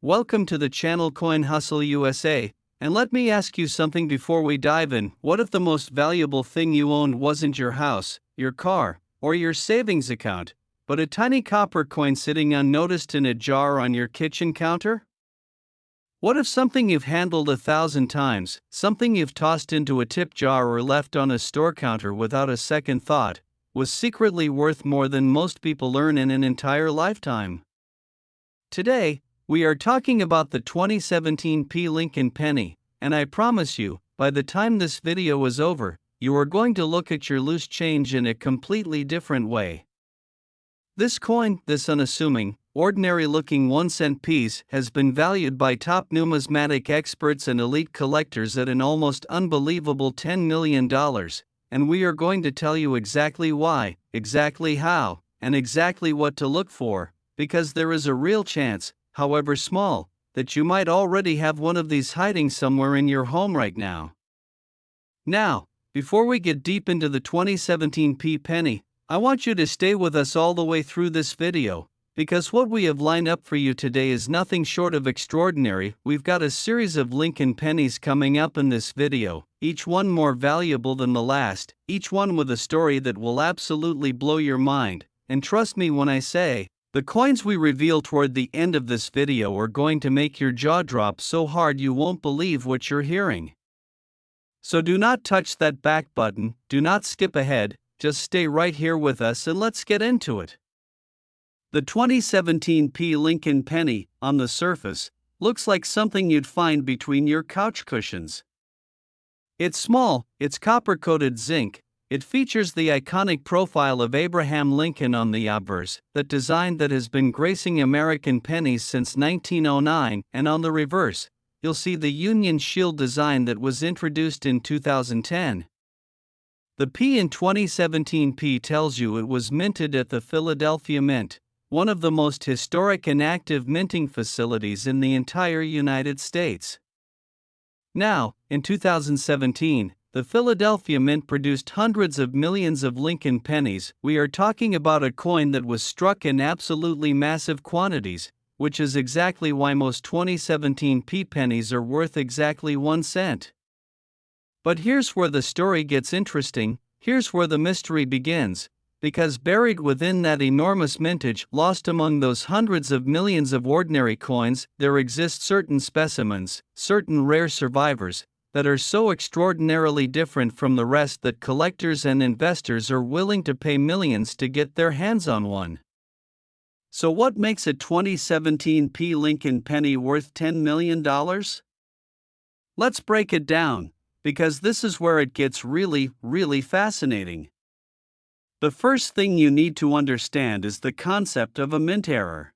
Welcome to the channel Coin Hustle USA, and let me ask you something before we dive in. What if the most valuable thing you owned wasn't your house, your car, or your savings account, but a tiny copper coin sitting unnoticed in a jar on your kitchen counter? What if something you've handled 1,000 times, something you've tossed into a tip jar or left on a store counter without a second thought, was secretly worth more than most people earn in an entire lifetime? Today, we are talking about the 2017 Lincoln Penny, and I promise you, by the time this video is over, you are going to look at your loose change in a completely different way. This coin, this unassuming, ordinary-looking 1-cent piece, has been valued by top numismatic experts and elite collectors at an almost unbelievable $10 million, and we are going to tell you exactly why, exactly how, and exactly what to look for, because there is a real chance, however small, that you might already have one of these hiding somewhere in your home right now. Now, before we get deep into the 2017 penny, I want you to stay with us all the way through this video, because what we have lined up for you today is nothing short of extraordinary. We've got a series of Lincoln pennies coming up in this video, each one more valuable than the last, each one with a story that will absolutely blow your mind, and trust me when I say, the coins we reveal toward the end of this video are going to make your jaw drop so hard you won't believe what you're hearing. So do not touch that back button, do not skip ahead, just stay right here with us and let's get into it. The 2017 Lincoln Penny, on the surface, looks like something you'd find between your couch cushions. It's small, it's copper-coated zinc. It features the iconic profile of Abraham Lincoln on the obverse, that design that has been gracing American pennies since 1909, and on the reverse, you'll see the Union Shield design that was introduced in 2010. The P in 2017 tells you it was minted at the Philadelphia Mint, one of the most historic and active minting facilities in the entire United States. Now, in 2017, the Philadelphia Mint produced hundreds of millions of Lincoln pennies. We are talking about a coin that was struck in absolutely massive quantities, which is exactly why most 2017 pennies are worth exactly 1 cent. But here's where the story gets interesting, here's where the mystery begins, because buried within that enormous mintage, lost among those hundreds of millions of ordinary coins, there exist certain specimens, certain rare survivors, that are so extraordinarily different from the rest that collectors and investors are willing to pay millions to get their hands on one. So what makes a 2017 Lincoln penny worth $10 million? Let's break it down, because this is where it gets really, really fascinating. The first thing you need to understand is the concept of a mint error.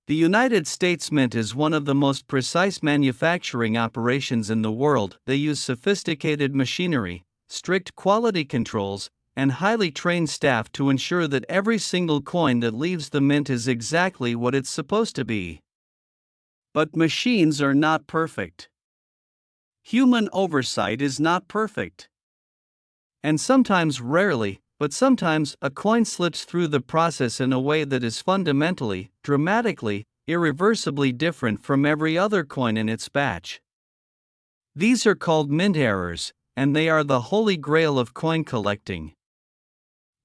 The United States Mint is one of the most precise manufacturing operations in the world. They use sophisticated machinery, strict quality controls, and highly trained staff to ensure that every single coin that leaves the mint is exactly what it's supposed to be. But machines are not perfect. Human oversight is not perfect. And sometimes, rarely, but sometimes, a coin slips through the process in a way that is fundamentally, dramatically, irreversibly different from every other coin in its batch. These are called mint errors, and they are the holy grail of coin collecting.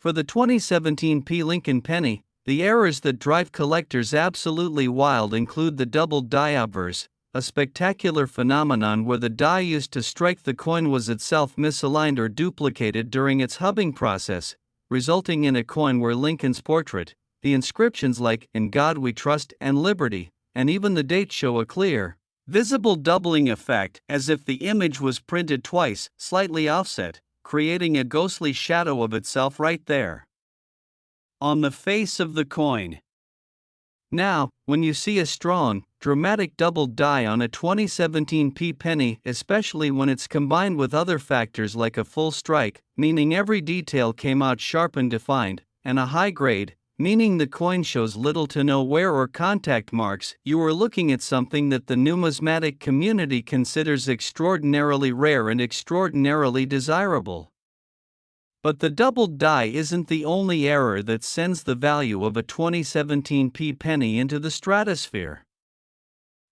For the 2017 Lincoln penny, the errors that drive collectors absolutely wild include the double die obverse, a spectacular phenomenon where the die used to strike the coin was itself misaligned or duplicated during its hubbing process, resulting in a coin where Lincoln's portrait, the inscriptions like "In God We Trust" and "Liberty," and even the date show a clear, visible doubling effect, as if the image was printed twice, slightly offset, creating a ghostly shadow of itself right there on the face of the coin. Now, when you see a strong, dramatic double die on a 2017 penny, especially when it's combined with other factors like a full strike, meaning every detail came out sharp and defined, and a high grade, meaning the coin shows little to no wear or contact marks, you are looking at something that the numismatic community considers extraordinarily rare and extraordinarily desirable. But the doubled die isn't the only error that sends the value of a 2017 penny into the stratosphere.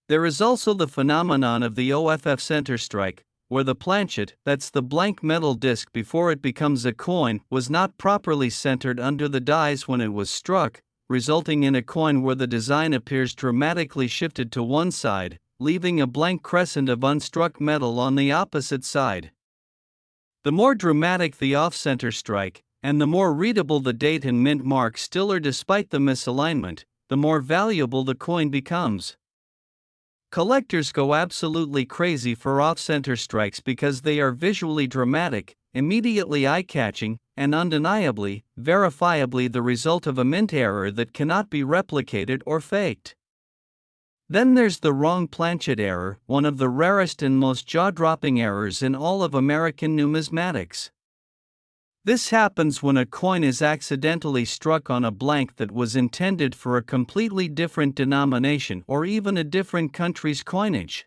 There is also the phenomenon of the OFF center strike, where the planchet, that's the blank metal disc before it becomes a coin, was not properly centered under the dies when it was struck, resulting in a coin where the design appears dramatically shifted to one side, leaving a blank crescent of unstruck metal on the opposite side. The more dramatic the off-center strike, and the more readable the date and mint mark still are despite the misalignment, the more valuable the coin becomes. Collectors go absolutely crazy for off-center strikes because they are visually dramatic, immediately eye-catching, and undeniably, verifiably the result of a mint error that cannot be replicated or faked. Then there's the wrong planchet error, one of the rarest and most jaw-dropping errors in all of American numismatics. This happens when a coin is accidentally struck on a blank that was intended for a completely different denomination or even a different country's coinage.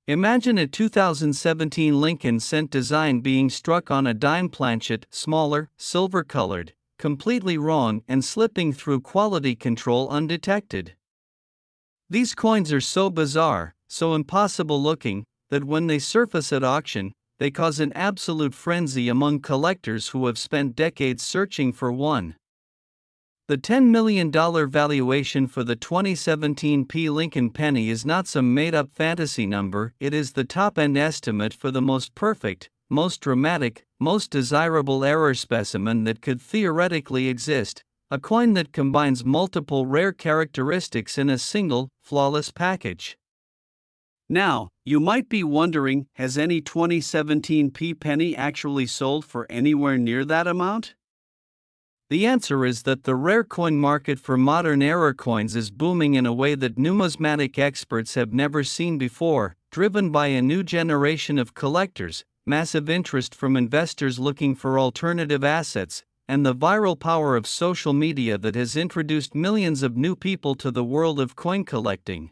Imagine a 2017 Lincoln cent design being struck on a dime planchet, smaller, silver-colored, completely wrong and slipping through quality control undetected. These coins are so bizarre, so impossible looking, that when they surface at auction, they cause an absolute frenzy among collectors who have spent decades searching for one. The $10 million valuation for the 2017 P. Lincoln penny is not some made-up fantasy number, it is the top-end estimate for the most perfect, most dramatic, most desirable error specimen that could theoretically exist, a coin that combines multiple rare characteristics in a single, flawless package. Now, you might be wondering, has any 2017 P penny actually sold for anywhere near that amount? The answer is that the rare coin market for modern error coins is booming in a way that numismatic experts have never seen before, driven by a new generation of collectors, massive interest from investors looking for alternative assets, and the viral power of social media that has introduced millions of new people to the world of coin collecting.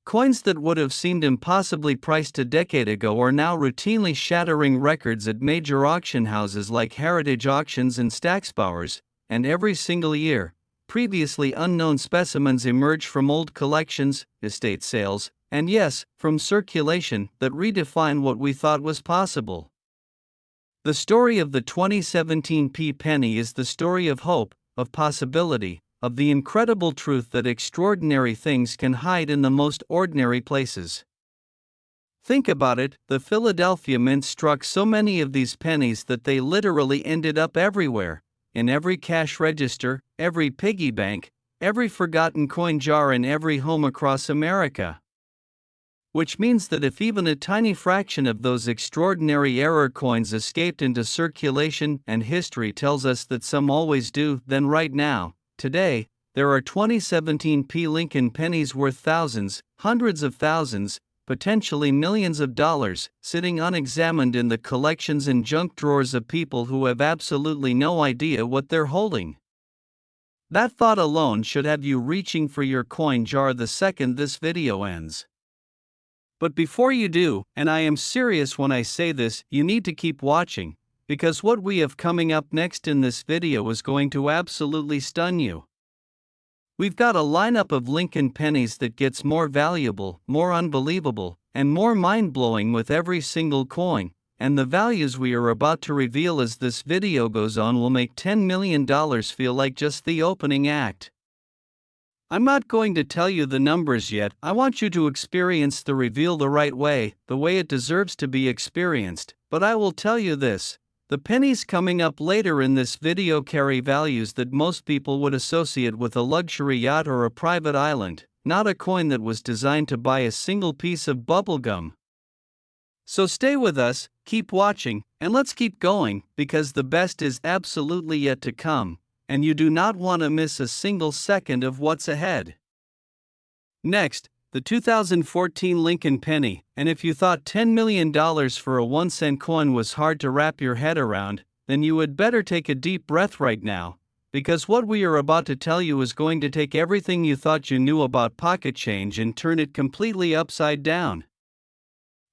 Coins that would have seemed impossibly priced a decade ago are now routinely shattering records at major auction houses like Heritage Auctions and Stacksbowers, and every single year, previously unknown specimens emerge from old collections, estate sales, and yes, from circulation that redefine what we thought was possible. The story of the 2017 P penny is the story of hope, of possibility, of the incredible truth that extraordinary things can hide in the most ordinary places. Think about it, the Philadelphia Mint struck so many of these pennies that they literally ended up everywhere, in every cash register, every piggy bank, every forgotten coin jar in every home across America. Which means that if even a tiny fraction of those extraordinary error coins escaped into circulation, and history tells us that some always do, then right now, today, there are 2017 P. Lincoln pennies worth thousands, hundreds of thousands, potentially millions of dollars, sitting unexamined in the collections and junk drawers of people who have absolutely no idea what they're holding. That thought alone should have you reaching for your coin jar the second this video ends. But before you do, and I am serious when I say this, you need to keep watching, because what we have coming up next in this video is going to absolutely stun you. We've got a lineup of Lincoln pennies that gets more valuable, more unbelievable, and more mind-blowing with every single coin, and the values we are about to reveal as this video goes on will make $10 million feel like just the opening act. I'm not going to tell you the numbers yet, I want you to experience the reveal the right way, the way it deserves to be experienced, but I will tell you this. The pennies coming up later in this video carry values that most people would associate with a luxury yacht or a private island, not a coin that was designed to buy a single piece of bubblegum. So stay with us, keep watching, and let's keep going, because the best is absolutely yet to come, and you do not want to miss a single second of what's ahead. Next, the 2014 Lincoln penny, and if you thought $10 million for a 1-cent coin was hard to wrap your head around, then you would better take a deep breath right now, because what we are about to tell you is going to take everything you thought you knew about pocket change and turn it completely upside down.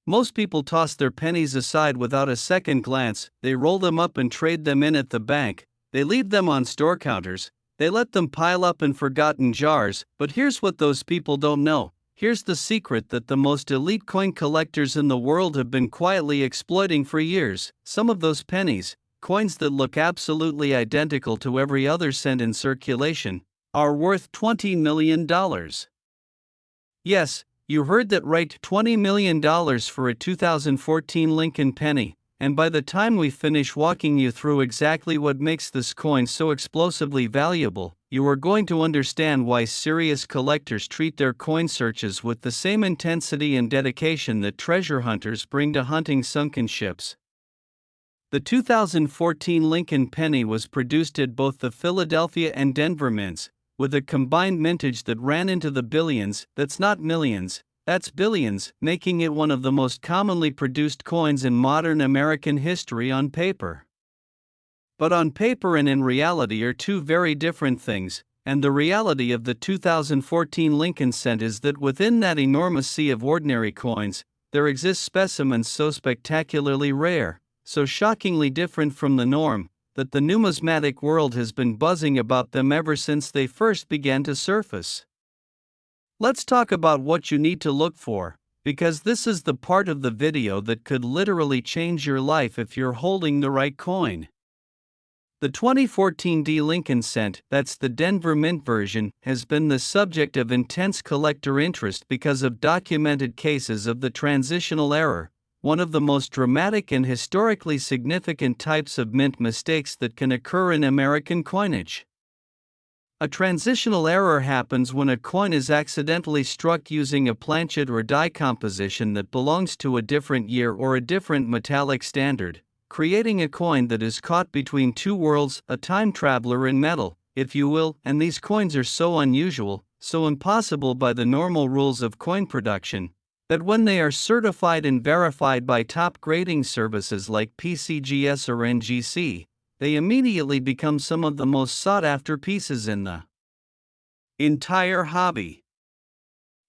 Most people toss their pennies aside without a second glance, they roll them up and trade them in at the bank, they leave them on store counters, they let them pile up in forgotten jars, but here's what those people don't know. Here's the secret that the most elite coin collectors in the world have been quietly exploiting for years. Some of those pennies, coins that look absolutely identical to every other cent in circulation, are worth $20 million. Yes, you heard that right, $20 million for a 2014 Lincoln penny. And by the time we finish walking you through exactly what makes this coin so explosively valuable, you are going to understand why serious collectors treat their coin searches with the same intensity and dedication that treasure hunters bring to hunting sunken ships. The 2014 Lincoln penny was produced at both the Philadelphia and Denver mints, with a combined mintage that ran into the billions. That's not millions, that's billions, making it one of the most commonly produced coins in modern American history on paper. But on paper and in reality are two very different things, and the reality of the 2014 Lincoln cent is that within that enormous sea of ordinary coins, there exist specimens so spectacularly rare, so shockingly different from the norm, that the numismatic world has been buzzing about them ever since they first began to surface. Let's talk about what you need to look for, because this is the part of the video that could literally change your life if you're holding the right coin. The 2014 D Lincoln cent, that's the Denver Mint version, has been the subject of intense collector interest because of documented cases of the transitional error, one of the most dramatic and historically significant types of mint mistakes that can occur in American coinage. A transitional error happens when a coin is accidentally struck using a planchet or die composition that belongs to a different year or a different metallic standard, creating a coin that is caught between two worlds, a time traveler in metal, if you will. And these coins are so unusual, so impossible by the normal rules of coin production, that when they are certified and verified by top grading services like PCGS or NGC, they immediately become some of the most sought-after pieces in the entire hobby.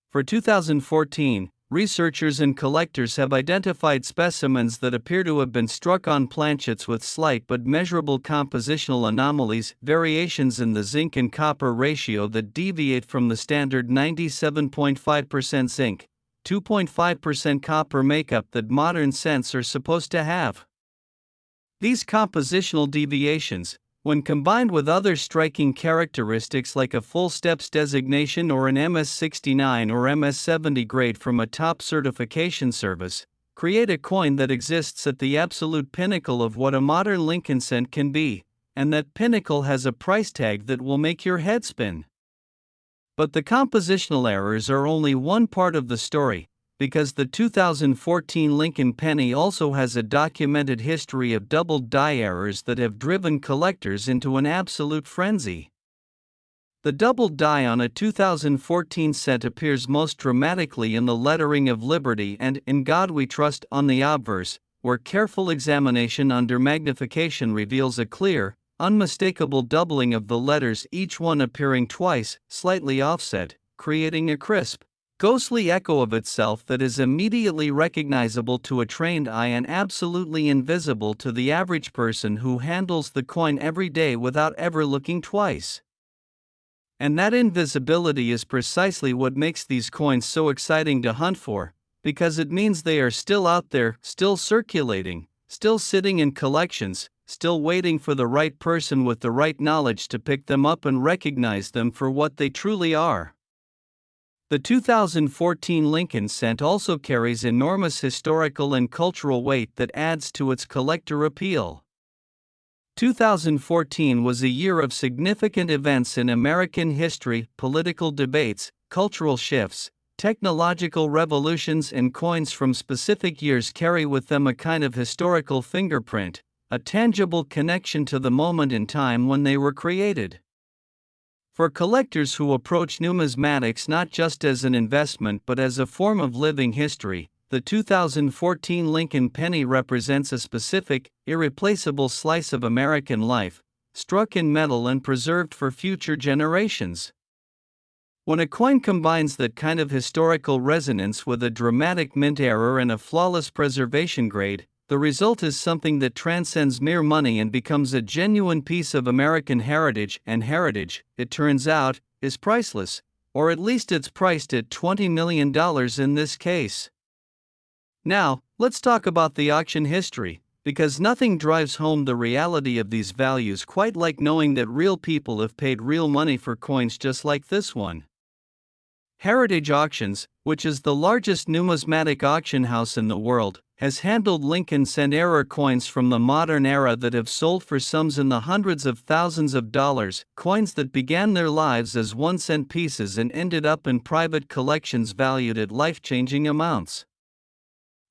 For 2014, researchers and collectors have identified specimens that appear to have been struck on planchets with slight but measurable compositional anomalies, variations in the zinc and copper ratio that deviate from the standard 97.5% zinc, 2.5% copper makeup that modern cents are supposed to have. These compositional deviations, when combined with other striking characteristics like a full steps designation or an MS69 or MS70 grade from a top certification service, create a coin that exists at the absolute pinnacle of what a modern Lincoln cent can be, and that pinnacle has a price tag that will make your head spin. But the compositional errors are only one part of the story, because the 2014 Lincoln penny also has a documented history of doubled die errors that have driven collectors into an absolute frenzy. The doubled die on a 2014 cent appears most dramatically in the lettering of Liberty and In God We Trust on the obverse, where careful examination under magnification reveals a clear, unmistakable doubling of the letters, each one appearing twice, slightly offset, creating a crisp, ghostly echo of itself that is immediately recognizable to a trained eye and absolutely invisible to the average person who handles the coin every day without ever looking twice. And that invisibility is precisely what makes these coins so exciting to hunt for, because it means they are still out there, still circulating, still sitting in collections, still waiting for the right person with the right knowledge to pick them up and recognize them for what they truly are. The 2014 Lincoln cent also carries enormous historical and cultural weight that adds to its collector appeal. 2014 was a year of significant events in American history, political debates, cultural shifts, technological revolutions, and coins from specific years carry with them a kind of historical fingerprint, a tangible connection to the moment in time when they were created. For collectors who approach numismatics not just as an investment but as a form of living history, the 2014 Lincoln penny represents a specific, irreplaceable slice of American life, struck in metal and preserved for future generations. When a coin combines that kind of historical resonance with a dramatic mint error and a flawless preservation grade, the result is something that transcends mere money and becomes a genuine piece of American heritage, and heritage, it turns out, is priceless, or at least it's priced at $20 million in this case. Now, let's talk about the auction history, because nothing drives home the reality of these values quite like knowing that real people have paid real money for coins just like this one. Heritage Auctions, which is the largest numismatic auction house in the world, has handled Lincoln cent-era coins from the modern era that have sold for sums in the hundreds of thousands of dollars, coins that began their lives as 1-cent pieces and ended up in private collections valued at life-changing amounts.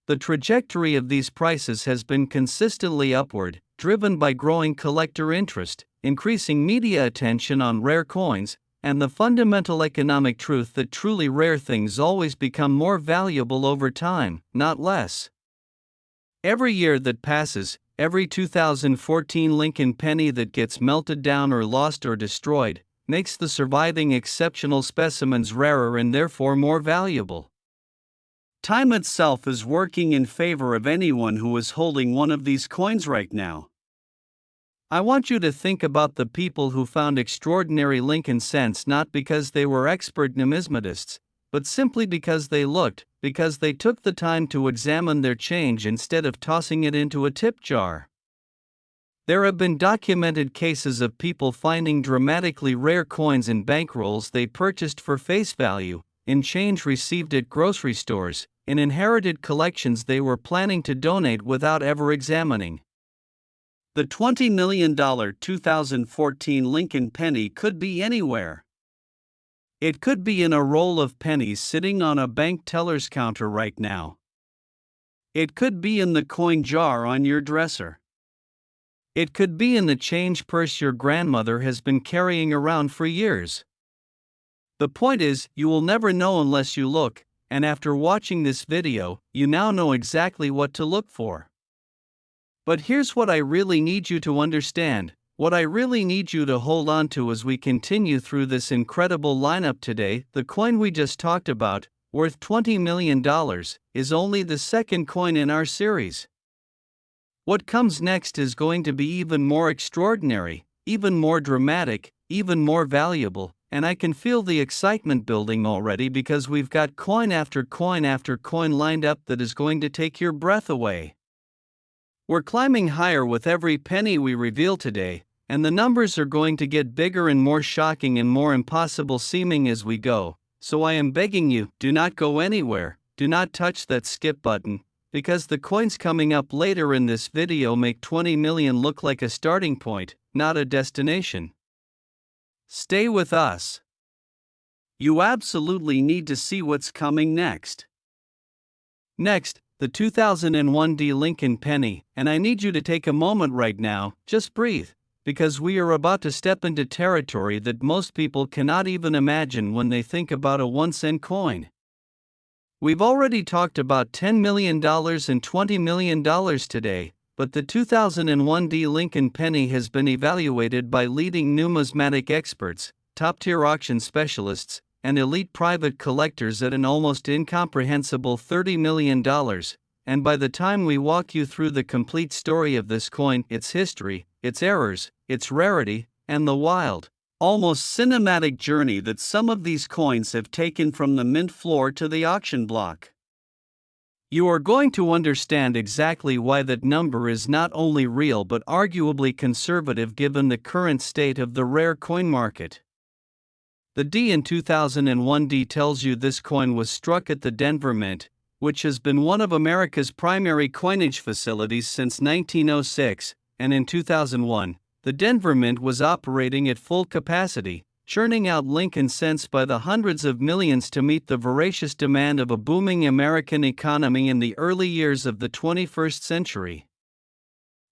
The trajectory of these prices has been consistently upward, driven by growing collector interest, increasing media attention on rare coins, and the fundamental economic truth that truly rare things always become more valuable over time, not less. Every year that passes, every 2014 Lincoln penny that gets melted down or lost or destroyed, makes the surviving exceptional specimens rarer and therefore more valuable. Time itself is working in favor of anyone who is holding one of these coins right now. I want you to think about the people who found extraordinary Lincoln cents not because they were expert numismatists, but simply because they took the time to examine their change instead of tossing it into a tip jar. There have been documented cases of people finding dramatically rare coins in bankrolls they purchased for face value, in change received at grocery stores, in inherited collections they were planning to donate without ever examining. The $20 million 2014 Lincoln penny could be anywhere. It could be in a roll of pennies sitting on a bank teller's counter right now. It could be in the coin jar on your dresser. It could be in the change purse your grandmother has been carrying around for years. The point is, you will never know unless you look, and after watching this video, you now know exactly what to look for. But here's what I really need you to understand, what I really need you to hold on to as we continue through this incredible lineup today. The coin we just talked about, worth $20 million, is only the second coin in our series. What comes next is going to be even more extraordinary, even more dramatic, even more valuable, and I can feel the excitement building already because we've got coin after coin after coin lined up that is going to take your breath away. We're climbing higher with every penny we reveal today, and the numbers are going to get bigger and more shocking and more impossible seeming as we go, so I am begging you, do not go anywhere, do not touch that skip button, because the coins coming up later in this video make 20 million look like a starting point, not a destination. Stay with us. You absolutely need to see what's coming next. Next, the 2001 Lincoln penny, and I need you to take a moment right now, just breathe, because we are about to step into territory that most people cannot even imagine when they think about a 1-cent coin. We've already talked about $10 million and $20 million today, but the 2001 Lincoln penny has been evaluated by leading numismatic experts, top-tier auction specialists, and elite private collectors at an almost incomprehensible $30 million, and by the time we walk you through the complete story of this coin, its history, its errors, its rarity, and the wild, almost cinematic journey that some of these coins have taken from the mint floor to the auction block, you are going to understand exactly why that number is not only real but arguably conservative given the current state of the rare coin market. The D in 2001 tells you this coin was struck at the Denver Mint, which has been one of America's primary coinage facilities since 1906, and in 2001, the Denver Mint was operating at full capacity, churning out Lincoln cents by the hundreds of millions to meet the voracious demand of a booming American economy in the early years of the 21st century.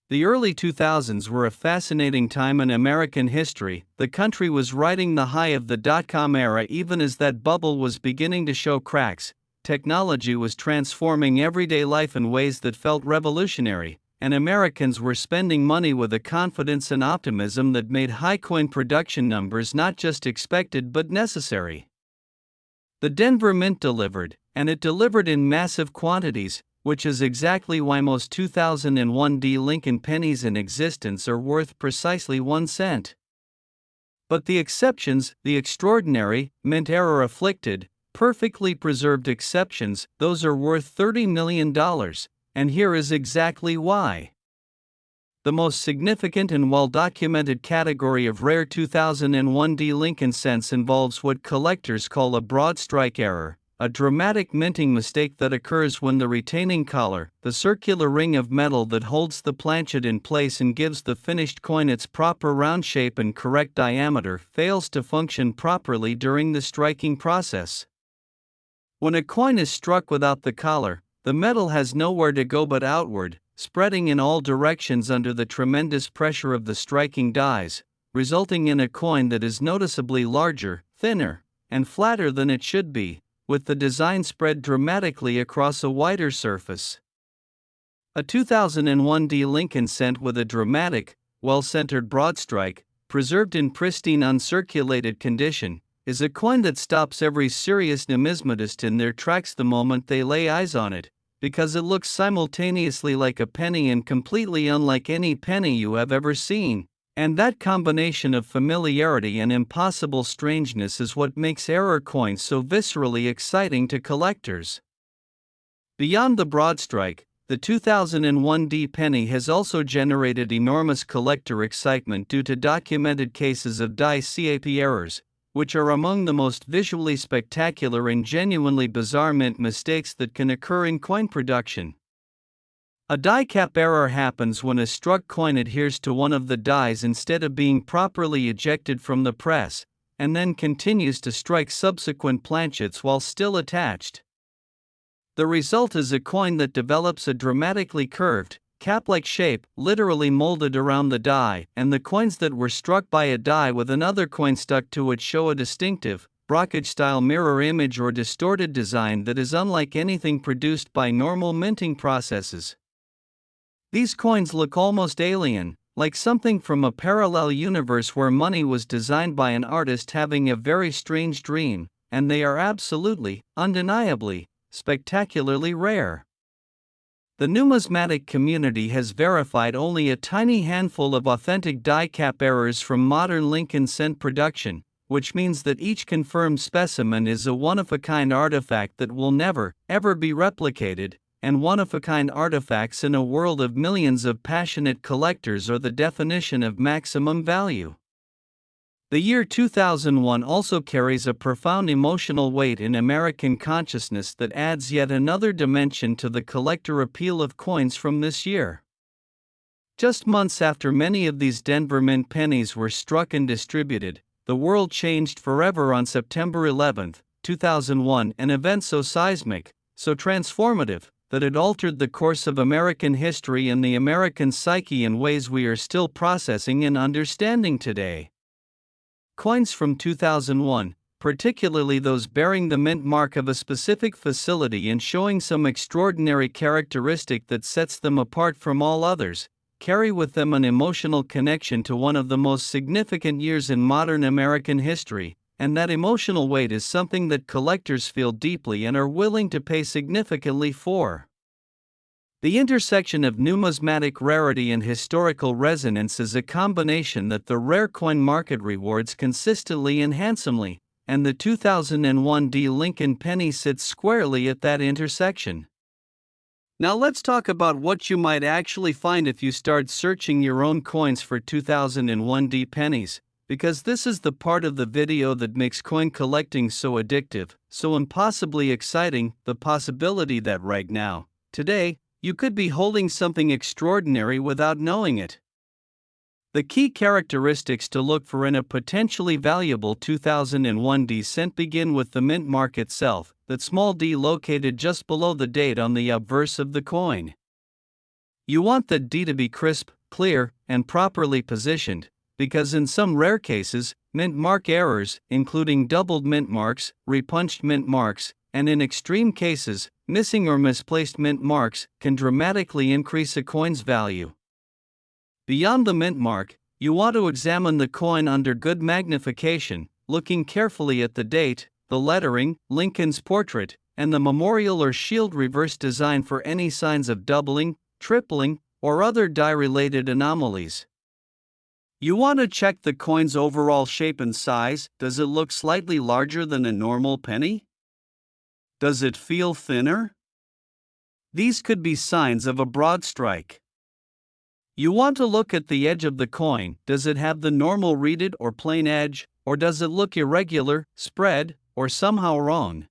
The early 2000s were a fascinating time in American history. The country was riding the high of the dot-com era even as that bubble was beginning to show cracks. Technology was transforming everyday life in ways that felt revolutionary, and Americans were spending money with a confidence and optimism that made high coin production numbers not just expected but necessary. The Denver Mint delivered, and it delivered in massive quantities, which is exactly why most 2001 Lincoln pennies in existence are worth precisely 1 cent. But the exceptions, the extraordinary, mint error afflicted, perfectly preserved exceptions, those are worth $30 million, and here is exactly why. The most significant and well-documented category of rare 2001 D Lincoln cents involves what collectors call a broad strike error, a dramatic minting mistake that occurs when the retaining collar, the circular ring of metal that holds the planchet in place and gives the finished coin its proper round shape and correct diameter, fails to function properly during the striking process. When a coin is struck without the collar, the metal has nowhere to go but outward, spreading in all directions under the tremendous pressure of the striking dies, resulting in a coin that is noticeably larger, thinner, and flatter than it should be, with the design spread dramatically across a wider surface. A 2001 D Lincoln cent with a dramatic, well-centered broad strike, preserved in pristine uncirculated condition, is a coin that stops every serious numismatist in their tracks the moment they lay eyes on it, because it looks simultaneously like a penny and completely unlike any penny you have ever seen, and that combination of familiarity and impossible strangeness is what makes error coins so viscerally exciting to collectors. Beyond the broad strike, the 2001 D penny has also generated enormous collector excitement due to documented cases of die cap errors, which are among the most visually spectacular and genuinely bizarre mint mistakes that can occur in coin production. A die cap error happens when a struck coin adheres to one of the dies instead of being properly ejected from the press, and then continues to strike subsequent planchets while still attached. The result is a coin that develops a dramatically curved, cap-like shape, literally molded around the die, and the coins that were struck by a die with another coin stuck to it show a distinctive, brockage-style mirror image or distorted design that is unlike anything produced by normal minting processes. These coins look almost alien, like something from a parallel universe where money was designed by an artist having a very strange dream, and they are absolutely, undeniably, spectacularly rare. The numismatic community has verified only a tiny handful of authentic die cap errors from modern Lincoln cent production, which means that each confirmed specimen is a one-of-a-kind artifact that will never, ever be replicated, and one-of-a-kind artifacts in a world of millions of passionate collectors are the definition of maximum value. The year 2001 also carries a profound emotional weight in American consciousness that adds yet another dimension to the collector appeal of coins from this year. Just months after many of these Denver Mint pennies were struck and distributed, the world changed forever on September 11, 2001, an event so seismic, so transformative, that it altered the course of American history and the American psyche in ways we are still processing and understanding today. Coins from 2001, particularly those bearing the mint mark of a specific facility and showing some extraordinary characteristic that sets them apart from all others, carry with them an emotional connection to one of the most significant years in modern American history, and that emotional weight is something that collectors feel deeply and are willing to pay significantly for. The intersection of numismatic rarity and historical resonance is a combination that the rare coin market rewards consistently and handsomely, and the 2001 D Lincoln penny sits squarely at that intersection. Now let's talk about what you might actually find if you start searching your own coins for 2001 D pennies, because this is the part of the video that makes coin collecting so addictive, so impossibly exciting, the possibility that right now, today, you could be holding something extraordinary without knowing it. The key characteristics to look for in a potentially valuable 2001 D cent begin with the mint mark itself, that small d located just below the date on the obverse of the coin. You want that D to be crisp, clear, and properly positioned, because in some rare cases, mint mark errors, including doubled mint marks, repunched mint marks, and in extreme cases, missing or misplaced mint marks, can dramatically increase a coin's value. Beyond the mint mark, you want to examine the coin under good magnification, looking carefully at the date, the lettering, Lincoln's portrait, and the memorial or shield reverse design for any signs of doubling, tripling, or other die-related anomalies. You want to check the coin's overall shape and size. Does it look slightly larger than a normal penny? Does it feel thinner? These could be signs of a broad strike. You want to look at the edge of the coin. Does it have the normal reeded or plain edge, or does it look irregular, spread, or somehow wrong?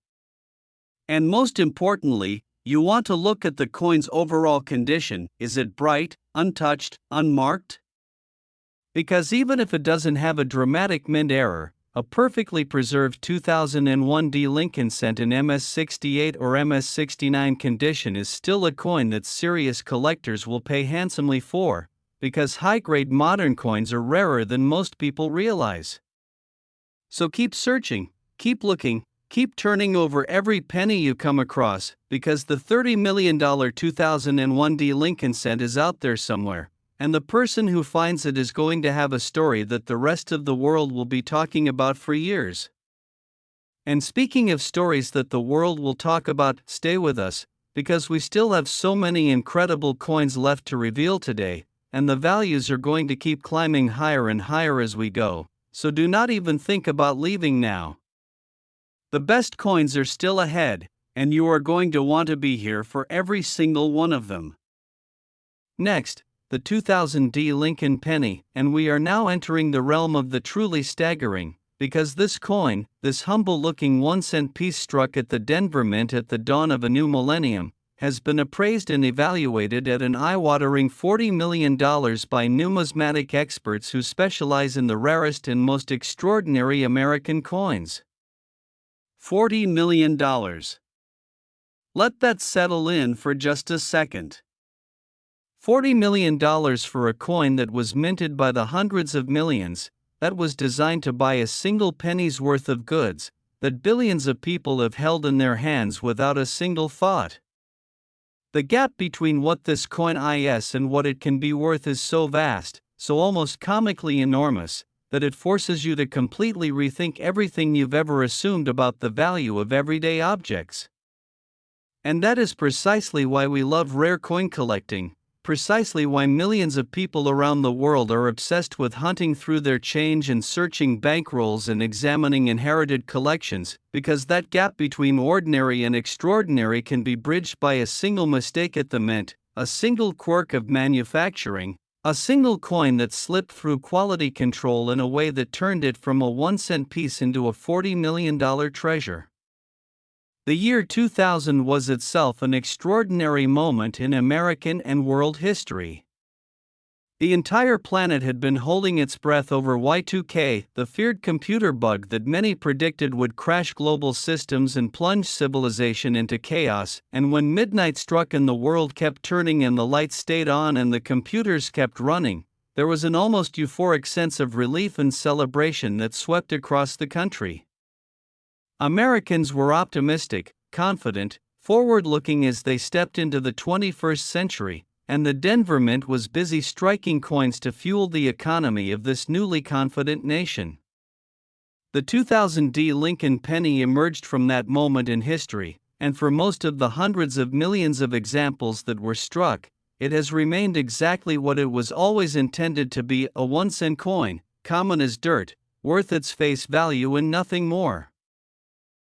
And most importantly, you want to look at the coin's overall condition. Is it bright, untouched, unmarked? Because even if it doesn't have a dramatic mint error, a perfectly preserved 2001 D Lincoln cent in MS68 or MS69 condition is still a coin that serious collectors will pay handsomely for, because high-grade modern coins are rarer than most people realize. So keep searching, keep looking, keep turning over every penny you come across, because the $30 million 2001 D Lincoln cent is out there somewhere. And the person who finds it is going to have a story that the rest of the world will be talking about for years. And speaking of stories that the world will talk about, stay with us, because we still have so many incredible coins left to reveal today, and the values are going to keep climbing higher and higher as we go, so do not even think about leaving now. The best coins are still ahead, and you are going to want to be here for every single one of them. Next, the 2000 D Lincoln penny, and we are now entering the realm of the truly staggering, because this coin, this humble-looking 1-cent piece struck at the Denver Mint at the dawn of a new millennium, has been appraised and evaluated at an eye-watering $40 million by numismatic experts who specialize in the rarest and most extraordinary American coins. $40 million. Let that settle in for just a second. $40 million for a coin that was minted by the hundreds of millions, that was designed to buy a single penny's worth of goods, that billions of people have held in their hands without a single thought. The gap between what this coin is and what it can be worth is so vast, so almost comically enormous, that it forces you to completely rethink everything you've ever assumed about the value of everyday objects. And that is precisely why we love rare coin collecting. Precisely why millions of people around the world are obsessed with hunting through their change and searching bankrolls and examining inherited collections, because that gap between ordinary and extraordinary can be bridged by a single mistake at the mint, a single quirk of manufacturing, a single coin that slipped through quality control in a way that turned it from a 1-cent piece into a $40 million treasure. The year 2000 was itself an extraordinary moment in American and world history. The entire planet had been holding its breath over Y2K, the feared computer bug that many predicted would crash global systems and plunge civilization into chaos, and when midnight struck and the world kept turning and the lights stayed on and the computers kept running, there was an almost euphoric sense of relief and celebration that swept across the country. Americans were optimistic, confident, forward-looking as they stepped into the 21st century, and the Denver Mint was busy striking coins to fuel the economy of this newly confident nation. The 2000 D Lincoln penny emerged from that moment in history, and for most of the hundreds of millions of examples that were struck, it has remained exactly what it was always intended to be, a 1-cent coin, common as dirt, worth its face value and nothing more.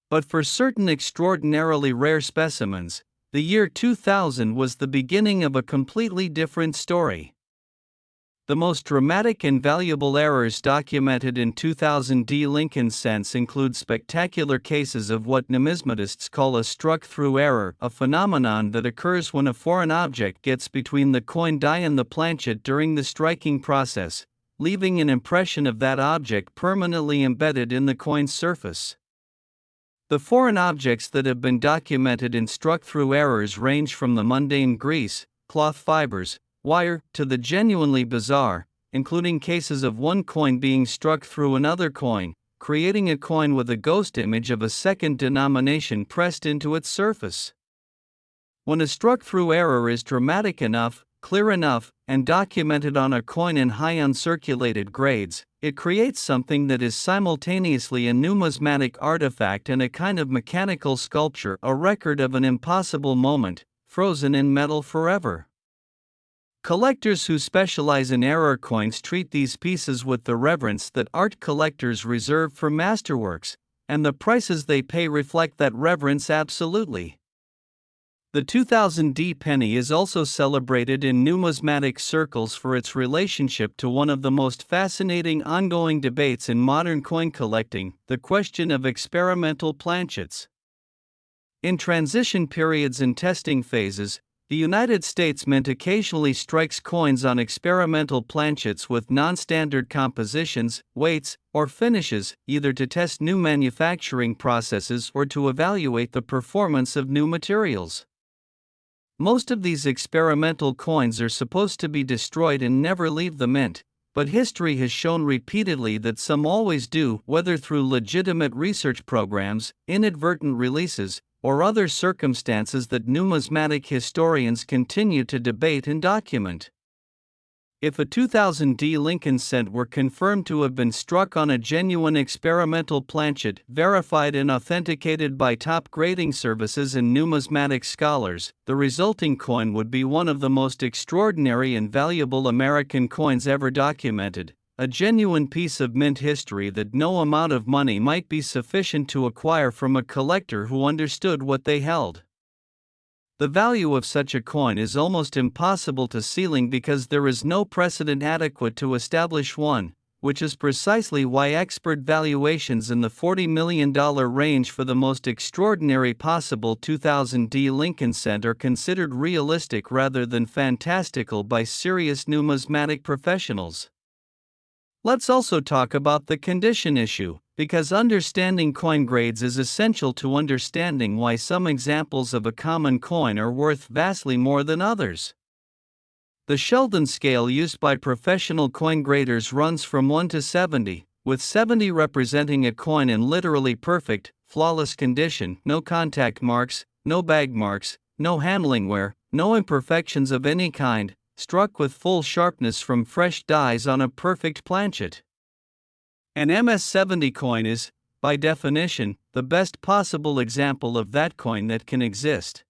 But for certain extraordinarily rare specimens, the year 2000 was the beginning of a completely different story. The most dramatic and valuable errors documented in 2000 D Lincoln cents include spectacular cases of what numismatists call a struck-through error, a phenomenon that occurs when a foreign object gets between the coin die and the planchet during the striking process, leaving an impression of that object permanently embedded in the coin's surface. The foreign objects that have been documented in struck-through errors range from the mundane grease, cloth fibers, wire, to the genuinely bizarre, including cases of one coin being struck through another coin, creating a coin with a ghost image of a second denomination pressed into its surface. When a struck-through error is dramatic enough, clear enough, and documented on a coin in high uncirculated grades, it creates something that is simultaneously a numismatic artifact and a kind of mechanical sculpture, a record of an impossible moment, frozen in metal forever. Collectors who specialize in error coins treat these pieces with the reverence that art collectors reserve for masterworks, and the prices they pay reflect that reverence absolutely. The 2000D penny is also celebrated in numismatic circles for its relationship to one of the most fascinating ongoing debates in modern coin collecting, the question of experimental planchets. In transition periods and testing phases, the United States Mint occasionally strikes coins on experimental planchets with non-standard compositions, weights, or finishes, either to test new manufacturing processes or to evaluate the performance of new materials. Most of these experimental coins are supposed to be destroyed and never leave the mint, but history has shown repeatedly that some always do, whether through legitimate research programs, inadvertent releases, or other circumstances that numismatic historians continue to debate and document. If a 2000D Lincoln cent were confirmed to have been struck on a genuine experimental planchet, verified and authenticated by top grading services and numismatic scholars, the resulting coin would be one of the most extraordinary and valuable American coins ever documented, a genuine piece of mint history that no amount of money might be sufficient to acquire from a collector who understood what they held. The value of such a coin is almost impossible to ceiling because there is no precedent adequate to establish one, which is precisely why expert valuations in the $40 million range for the most extraordinary possible 2000D Lincoln cent are considered realistic rather than fantastical by serious numismatic professionals. Let's also talk about the condition issue, because understanding coin grades is essential to understanding why some examples of a common coin are worth vastly more than others. The Sheldon scale used by professional coin graders runs from 1 to 70, with 70 representing a coin in literally perfect, flawless condition, no contact marks, no bag marks, no handling wear, no imperfections of any kind, struck with full sharpness from fresh dies on a perfect planchet. An MS-70 coin is, by definition, the best possible example of that coin that can exist.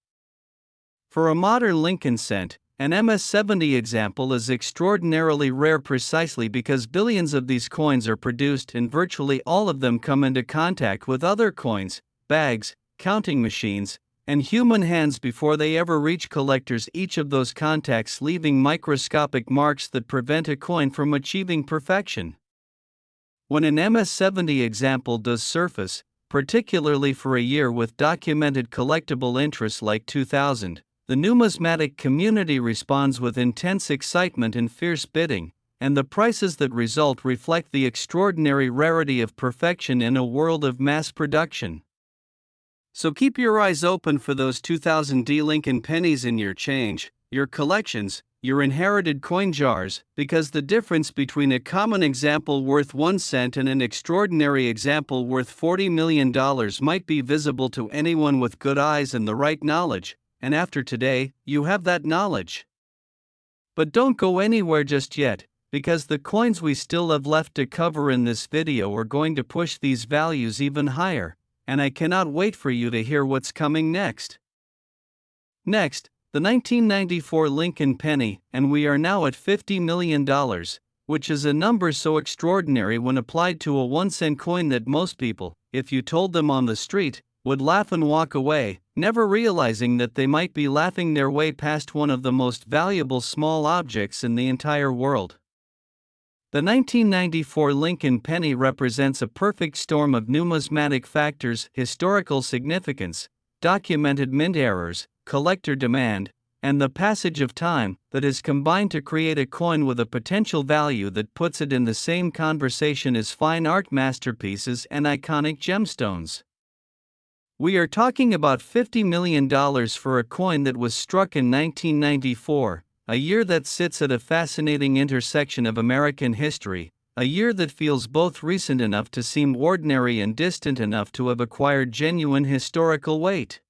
For a modern Lincoln cent, an MS-70 example is extraordinarily rare precisely because billions of these coins are produced and virtually all of them come into contact with other coins, bags, counting machines, and human hands before they ever reach collectors, each of those contacts leaving microscopic marks that prevent a coin from achieving perfection. When an MS-70 example does surface, particularly for a year with documented collectible interest like 2000, the numismatic community responds with intense excitement and fierce bidding, and the prices that result reflect the extraordinary rarity of perfection in a world of mass production. So keep your eyes open for those 2000D Lincoln pennies in your change, your collections, your inherited coin jars, because the difference between a common example worth 1 cent and an extraordinary example worth $40 million might be visible to anyone with good eyes and the right knowledge, and after today, you have that knowledge. But don't go anywhere just yet, because the coins we still have left to cover in this video are going to push these values even higher, and I cannot wait for you to hear what's coming next. Next, the 1994 Lincoln penny, and we are now at $50 million, which is a number so extraordinary when applied to a 1 cent coin that most people, if you told them on the street, would laugh and walk away, never realizing that they might be laughing their way past one of the most valuable small objects in the entire world. The 1994 Lincoln penny represents a perfect storm of numismatic factors, historical significance, documented mint errors, collector demand, and the passage of time that has combined to create a coin with a potential value that puts it in the same conversation as fine art masterpieces and iconic gemstones. We are talking about $50 million for a coin that was struck in 1994, a year that sits at a fascinating intersection of American history, a year that feels both recent enough to seem ordinary and distant enough to have acquired genuine historical weight.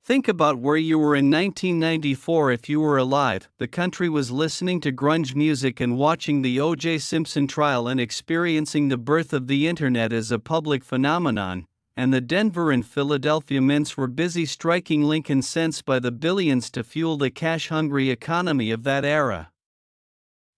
Think about where you were in 1994 if you were alive. The country was listening to grunge music and watching the O.J. Simpson trial and experiencing the birth of the internet as a public phenomenon, and the Denver and Philadelphia mints were busy striking Lincoln cents by the billions to fuel the cash-hungry economy of that era.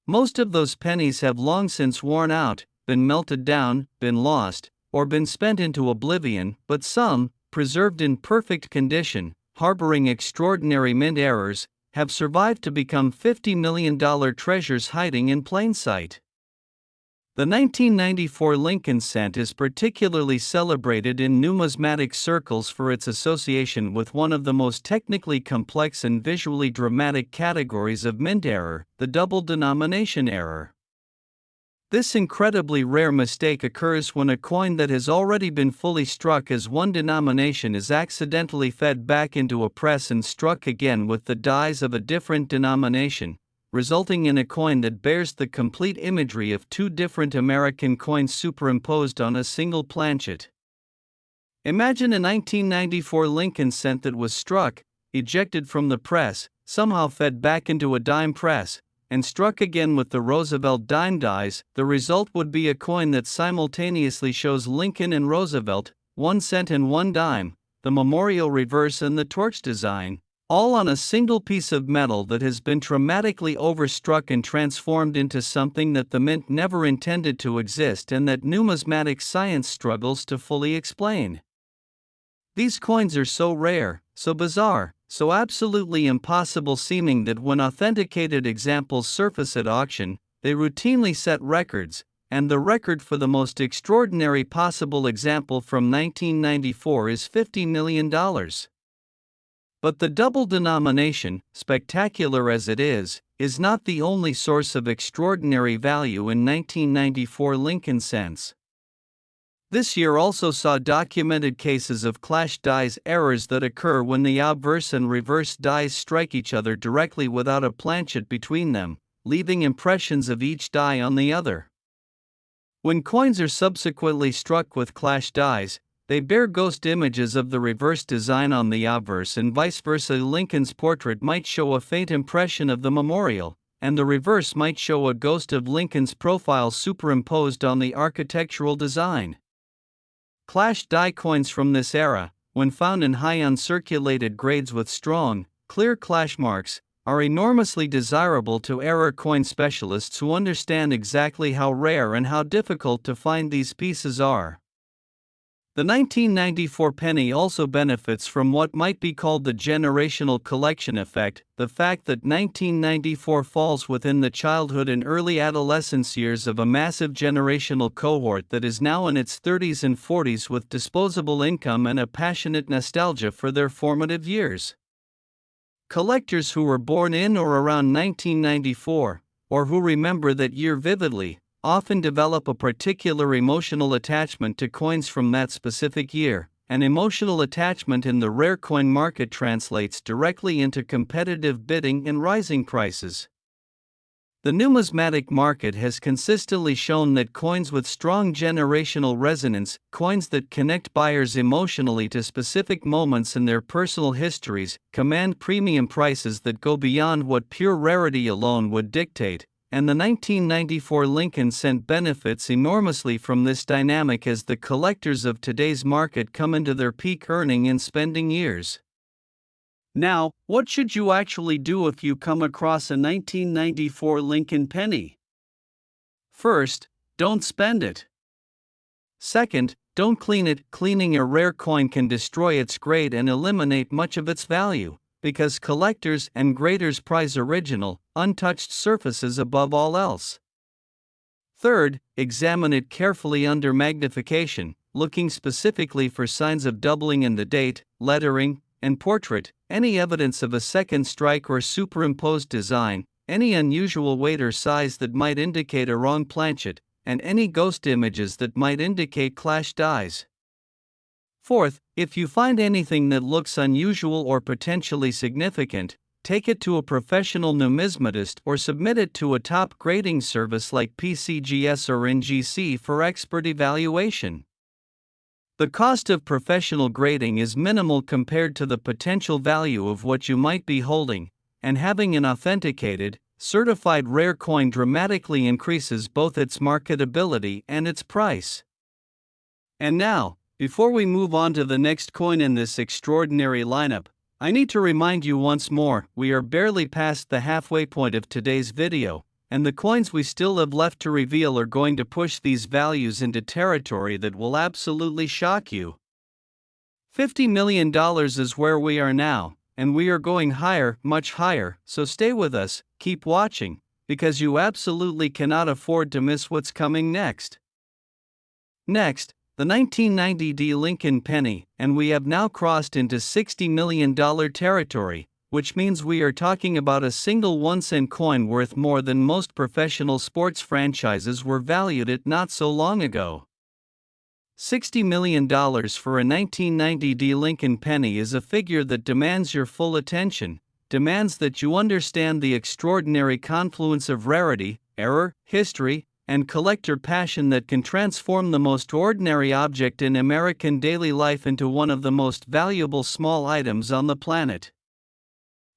Most of those pennies have long since worn out, been melted down, been lost, or been spent into oblivion, but some, preserved in perfect condition, harboring extraordinary mint errors, have survived to become $50 million treasures hiding in plain sight. The 1994 Lincoln cent is particularly celebrated in numismatic circles for its association with one of the most technically complex and visually dramatic categories of mint error, the double denomination error. This incredibly rare mistake occurs when a coin that has already been fully struck as one denomination is accidentally fed back into a press and struck again with the dies of a different denomination, resulting in a coin that bears the complete imagery of two different American coins superimposed on a single planchet. Imagine a 1994 Lincoln cent that was struck, ejected from the press, somehow fed back into a dime press, and struck again with the Roosevelt dime dies. The result would be a coin that simultaneously shows Lincoln and Roosevelt, 1 cent and 1 dime, the memorial reverse and the torch design, all on a single piece of metal that has been traumatically overstruck and transformed into something that the mint never intended to exist and that numismatic science struggles to fully explain. These coins are so rare, so bizarre, so absolutely impossible seeming that when authenticated examples surface at auction, they routinely set records, and the record for the most extraordinary possible example from 1994 is $50 million. But the double denomination, spectacular as it is not the only source of extraordinary value in 1994 Lincoln cents. This year also saw documented cases of clash dies errors that occur when the obverse and reverse dies strike each other directly without a planchet between them, leaving impressions of each die on the other. When coins are subsequently struck with clash dies, they bear ghost images of the reverse design on the obverse and vice versa. Lincoln's portrait might show a faint impression of the memorial, and the reverse might show a ghost of Lincoln's profile superimposed on the architectural design. Clash die coins from this era, when found in high uncirculated grades with strong, clear clash marks, are enormously desirable to error coin specialists who understand exactly how rare and how difficult to find these pieces are. The 1994 penny also benefits from what might be called the generational collection effect, the fact that 1994 falls within the childhood and early adolescence years of a massive generational cohort that is now in its 30s and 40s with disposable income and a passionate nostalgia for their formative years. Collectors who were born in or around 1994, or who remember that year vividly, often develop a particular emotional attachment to coins from that specific year. An emotional attachment in the rare coin market translates directly into competitive bidding and rising prices. The numismatic market has consistently shown that coins with strong generational resonance, coins that connect buyers emotionally to specific moments in their personal histories, command premium prices that go beyond what pure rarity alone would dictate. And the 1994 Lincoln cent benefits enormously from this dynamic as the collectors of today's market come into their peak earning and spending years. Now, what should you actually do if you come across a 1994 Lincoln penny? First, don't spend it. Second, don't clean it. Cleaning a rare coin can destroy its grade and eliminate much of its value, because collectors and graders prize original, untouched surfaces above all else. Third, examine it carefully under magnification, looking specifically for signs of doubling in the date, lettering, and portrait, any evidence of a second strike or superimposed design, any unusual weight or size that might indicate a wrong planchet, and any ghost images that might indicate clash dies. Fourth, if you find anything that looks unusual or potentially significant, take it to a professional numismatist or submit it to a top grading service like PCGS or NGC for expert evaluation. The cost of professional grading is minimal compared to the potential value of what you might be holding, and having an authenticated, certified rare coin dramatically increases both its marketability and its price. And now, Before we move on to the next coin in this extraordinary lineup, I need to remind you once more, we are barely past the halfway point of today's video, and the coins we still have left to reveal are going to push these values into territory that will absolutely shock you. $50 million is where we are now, and we are going higher, much higher, so stay with us, keep watching, because you absolutely cannot afford to miss what's coming next. Next, the 1990 Lincoln penny, and we have now crossed into $60 million territory, which means we are talking about a single 1-cent coin worth more than most professional sports franchises were valued at not so long ago. $60 million for a 1990 Lincoln penny is a figure that demands your full attention, demands that you understand the extraordinary confluence of rarity, error, history, and collector passion that can transform the most ordinary object in American daily life into one of the most valuable small items on the planet.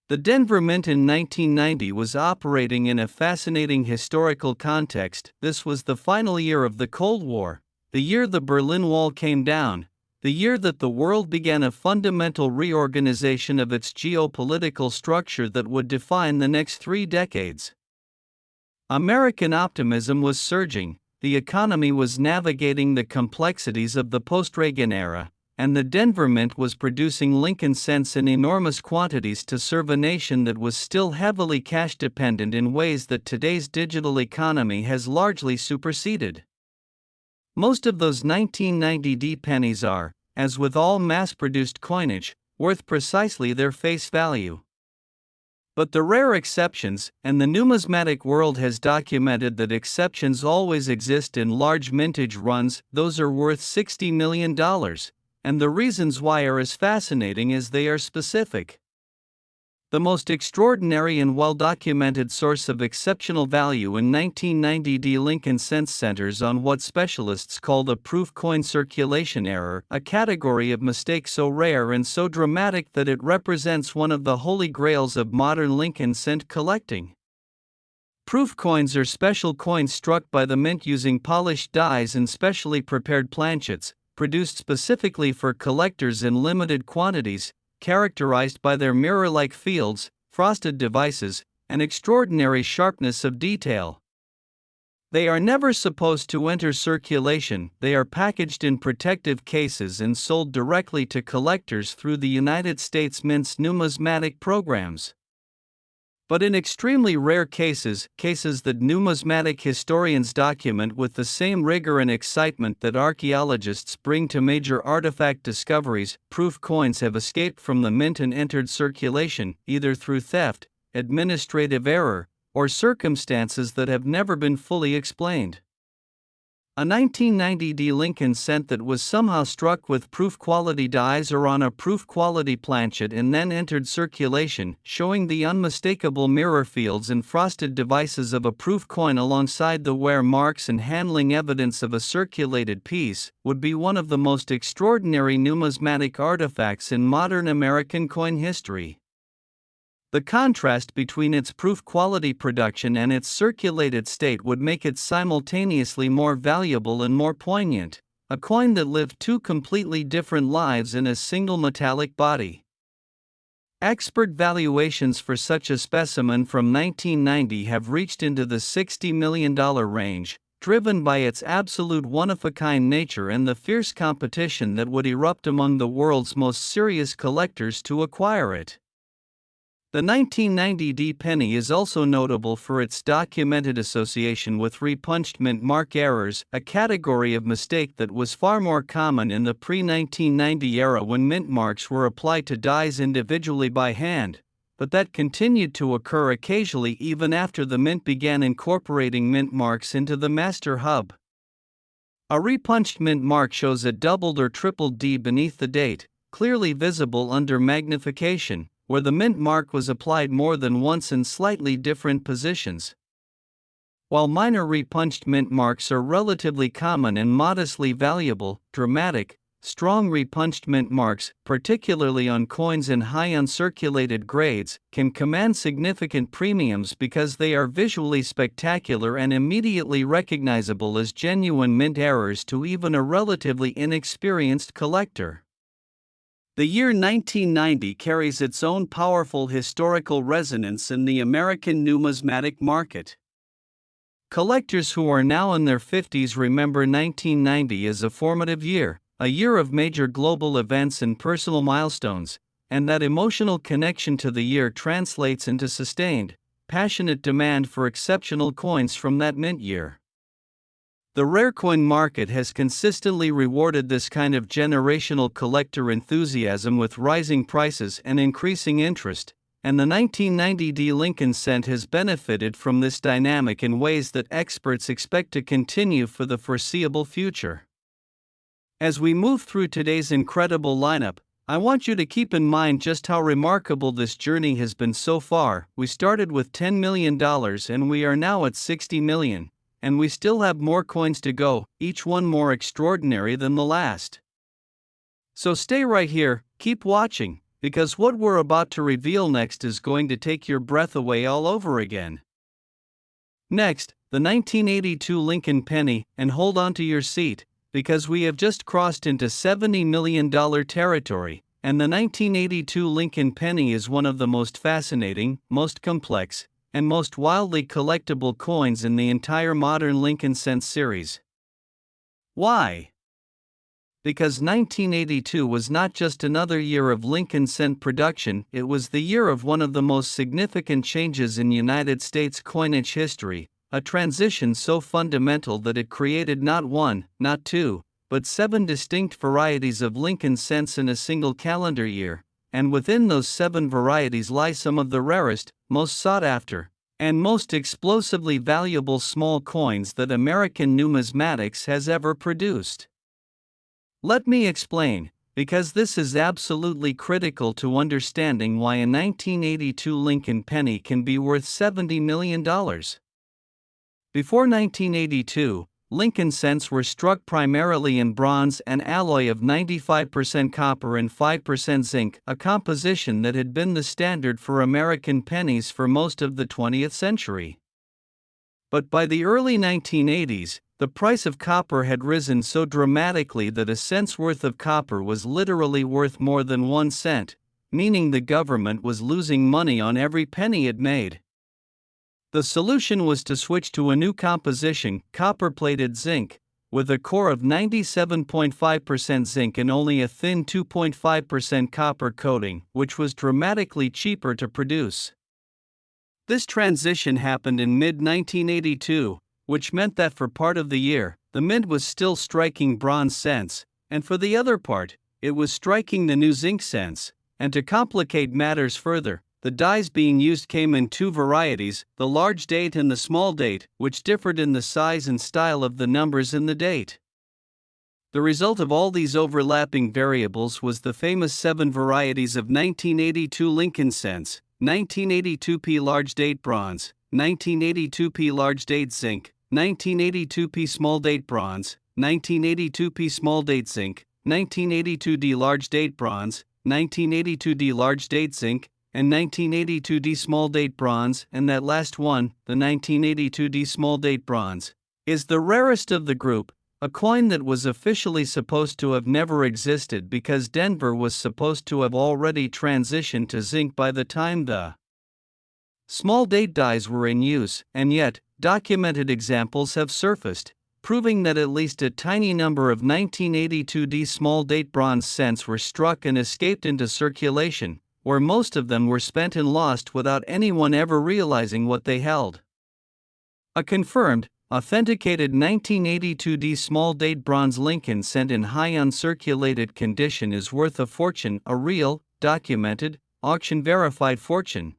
The Denver Mint in 1990 was operating in a fascinating historical context. This was the final year of the Cold War, the year the Berlin Wall came down, the year that the world began a fundamental reorganization of its geopolitical structure that would define the next 3 decades. American optimism was surging, the economy was navigating the complexities of the post-Reagan era, and the Denver Mint was producing Lincoln cents in enormous quantities to serve a nation that was still heavily cash-dependent in ways that today's digital economy has largely superseded. Most of those 1990 pennies are, as with all mass-produced coinage, worth precisely their face value. But the rare exceptions, and the numismatic world has documented that exceptions always exist in large mintage runs, those are worth $60 million, and the reasons why are as fascinating as they are specific. The most extraordinary and well-documented source of exceptional value in 1990 Lincoln cents centers on what specialists call the proof coin circulation error, a category of mistake so rare and so dramatic that it represents one of the holy grails of modern Lincoln cent collecting. Proof coins are special coins struck by the mint using polished dies and specially prepared planchets, produced specifically for collectors in limited quantities, characterized by their mirror-like fields, frosted devices, and extraordinary sharpness of detail. They are never supposed to enter circulation. They are packaged in protective cases and sold directly to collectors through the United States Mint's numismatic programs. But in extremely rare cases that numismatic historians document with the same rigor and excitement that archaeologists bring to major artifact discoveries, proof coins have escaped from the mint and entered circulation, either through theft, administrative error, or circumstances that have never been fully explained. A 1990 Lincoln cent that was somehow struck with proof-quality dies or on a proof-quality planchet and then entered circulation, showing the unmistakable mirror fields and frosted devices of a proof coin alongside the wear marks and handling evidence of a circulated piece, would be one of the most extraordinary numismatic artifacts in modern American coin history. The contrast between its proof-quality production and its circulated state would make it simultaneously more valuable and more poignant, a coin that lived 2 completely different lives in a single metallic body. Expert valuations for such a specimen from 1990 have reached into the $60 million range, driven by its absolute one-of-a-kind nature and the fierce competition that would erupt among the world's most serious collectors to acquire it. The 1990 penny is also notable for its documented association with repunched mint mark errors, a category of mistake that was far more common in the pre-1990 era when mint marks were applied to dies individually by hand, but that continued to occur occasionally even after the mint began incorporating mint marks into the master hub. A repunched mint mark shows a doubled or tripled D beneath the date, clearly visible under magnification, where the mint mark was applied more than once in slightly different positions. While minor repunched mint marks are relatively common and modestly valuable, dramatic, Strong repunched mint marks, particularly on coins in high uncirculated grades, can command significant premiums because they are visually spectacular and immediately recognizable as genuine mint errors to even a relatively inexperienced collector. The year 1990 carries its own powerful historical resonance in the American numismatic market. Collectors who are now in their 50s remember 1990 as a formative year, a year of major global events and personal milestones, and that emotional connection to the year translates into sustained, passionate demand for exceptional coins from that mint year. The rare coin market has consistently rewarded this kind of generational collector enthusiasm with rising prices and increasing interest, and the 1990 D Lincoln cent has benefited from this dynamic in ways that experts expect to continue for the foreseeable future. As we move through today's incredible lineup, I want you to keep in mind just how remarkable this journey has been so far. We started with $10 million and we are now at $60 million, and we still have more coins to go, each one more extraordinary than the last. So stay right here, keep watching, because what we're about to reveal next is going to take your breath away all over again. Next, the 1982 Lincoln penny, and hold on to your seat, because we have just crossed into $70 million territory, and the 1982 Lincoln penny is one of the most fascinating, most complex, and most wildly collectible coins in the entire modern Lincoln cent series. Why? Because 1982 was not just another year of Lincoln cent production, it was the year of one of the most significant changes in United States coinage history, a transition so fundamental that it created not one, not two, but 7 distinct varieties of Lincoln cents in a single calendar year, and within those 7 varieties lie some of the rarest, most sought after, and most explosively valuable small coins that American numismatics has ever produced. Let me explain, because this is absolutely critical to understanding why a 1982 Lincoln penny can be worth $70 million. Before 1982, Lincoln cents were struck primarily in bronze and alloy of 95% copper and 5% zinc, a composition that had been the standard for American pennies for most of the 20th century. But by the early 1980s, the price of copper had risen so dramatically that a cent's worth of copper was literally worth more than 1 cent, meaning the government was losing money on every penny it made. The solution was to switch to a new composition, copper-plated zinc, with a core of 97.5% zinc and only a thin 2.5% copper coating, which was dramatically cheaper to produce. This transition happened in mid-1982, which meant that for part of the year, the mint was still striking bronze cents, and for the other part, it was striking the new zinc cents. And to complicate matters further, the dies being used came in 2 varieties, the large date and the small date, which differed in the size and style of the numbers in the date. The result of all these overlapping variables was the famous 7 varieties of 1982 Lincoln cents: 1982p large date bronze, 1982p large date zinc, 1982p small date bronze, 1982p small date zinc, 1982d large date bronze, 1982d large date zinc, and 1982d small date bronze, and that last one, the 1982d small date bronze, is the rarest of the group, a coin that was officially supposed to have never existed because Denver was supposed to have already transitioned to zinc by the time the small date dies were in use, and yet, documented examples have surfaced, proving that at least a tiny number of 1982d small date bronze cents were struck and escaped into circulation, where most of them were spent and lost without anyone ever realizing what they held. A confirmed, authenticated 1982d small date bronze Lincoln cent in high uncirculated condition is worth a fortune, a real, documented, auction-verified fortune.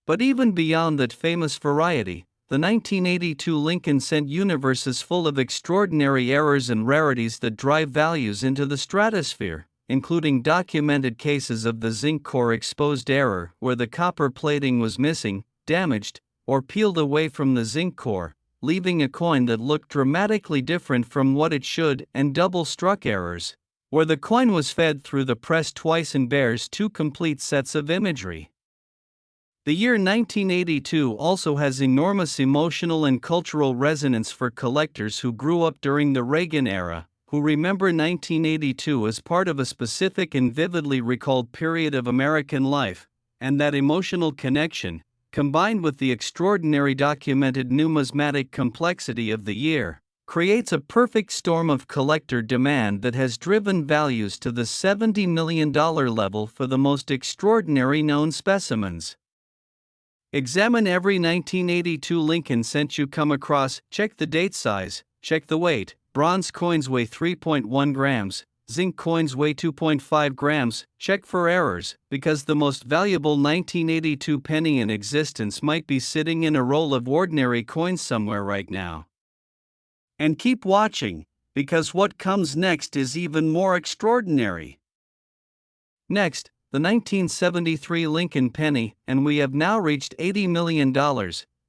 But even beyond that famous variety, the 1982 Lincoln cent universe is full of extraordinary errors and rarities that drive values into the stratosphere, including documented cases of the zinc core exposed error where the copper plating was missing, damaged, or peeled away from the zinc core, leaving a coin that looked dramatically different from what it should, and double-struck errors, where the coin was fed through the press twice and bears two complete sets of imagery. The year 1982 also has enormous emotional and cultural resonance for collectors who grew up during the Reagan era, who remember 1982 as part of a specific and vividly recalled period of American life, and that emotional connection, combined with the extraordinary documented numismatic complexity of the year, creates a perfect storm of collector demand that has driven values to the $70 million level for the most extraordinary known specimens. Examine every 1982 Lincoln cent you come across, check the date size, check the weight. Bronze coins weigh 3.1 grams, zinc coins weigh 2.5 grams, check for errors, because the most valuable 1982 penny in existence might be sitting in a roll of ordinary coins somewhere right now. And keep watching, because what comes next is even more extraordinary. Next, the 1973 Lincoln penny, and we have now reached $80 million,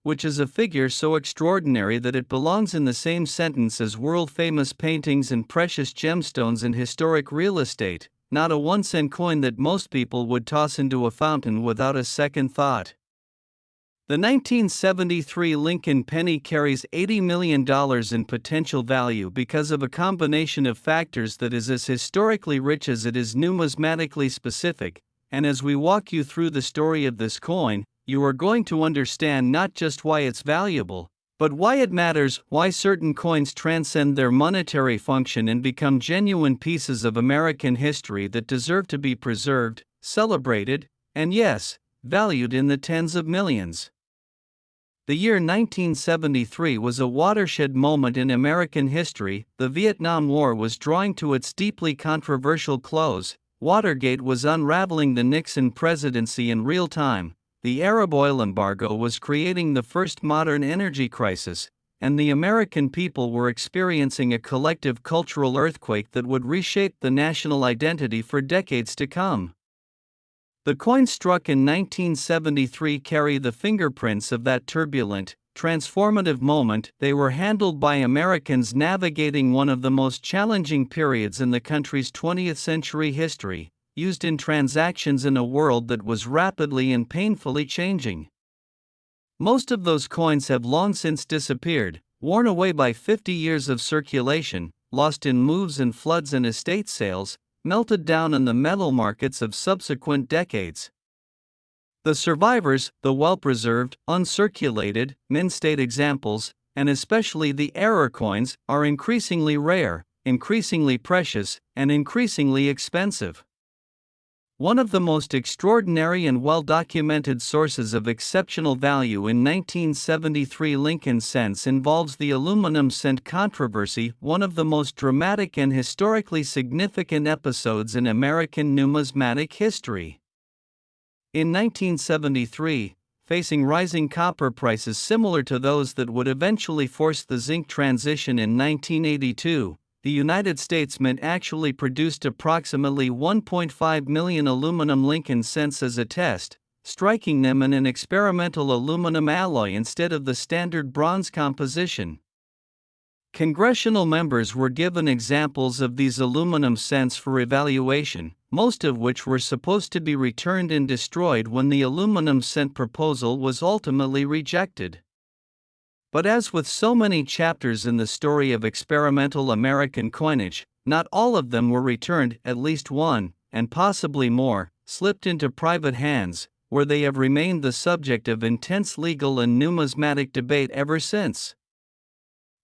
which is a figure so extraordinary that it belongs in the same sentence as world-famous paintings and precious gemstones and historic real estate, not a 1-cent coin that most people would toss into a fountain without a second thought. The 1973 Lincoln penny carries $80 million in potential value because of a combination of factors that is as historically rich as it is numismatically specific, and as we walk you through the story of this coin, you are going to understand not just why it's valuable, but why it matters, why certain coins transcend their monetary function and become genuine pieces of American history that deserve to be preserved, celebrated, and yes, valued in the tens of millions. The year 1973 was a watershed moment in American history. The Vietnam War was drawing to its deeply controversial close, Watergate was unraveling the Nixon presidency in real time, the Arab oil embargo was creating the first modern energy crisis, and the American people were experiencing a collective cultural earthquake that would reshape the national identity for decades to come. The coins struck in 1973 carry the fingerprints of that turbulent, transformative moment. They were handled by Americans navigating one of the most challenging periods in the country's 20th century history, used in transactions in a world that was rapidly and painfully changing. Most of those coins have long since disappeared, worn away by 50 years of circulation, lost in moves and floods and estate sales, melted down in the metal markets of subsequent decades. The survivors, the well-preserved, uncirculated, mint-state examples, and especially the error coins, are increasingly rare, increasingly precious, and increasingly expensive. One of the most extraordinary and well-documented sources of exceptional value in 1973 Lincoln cents involves the aluminum cent controversy, one of the most dramatic and historically significant episodes in American numismatic history. In 1973, facing rising copper prices similar to those that would eventually force the zinc transition in 1982, the United States Mint actually produced approximately 1.5 million aluminum Lincoln cents as a test, striking them in an experimental aluminum alloy instead of the standard bronze composition. Congressional members were given examples of these aluminum cents for evaluation, most of which were supposed to be returned and destroyed when the aluminum cent proposal was ultimately rejected. But as with so many chapters in the story of experimental American coinage, not all of them were returned. At least one, and possibly more, slipped into private hands, where they have remained the subject of intense legal and numismatic debate ever since.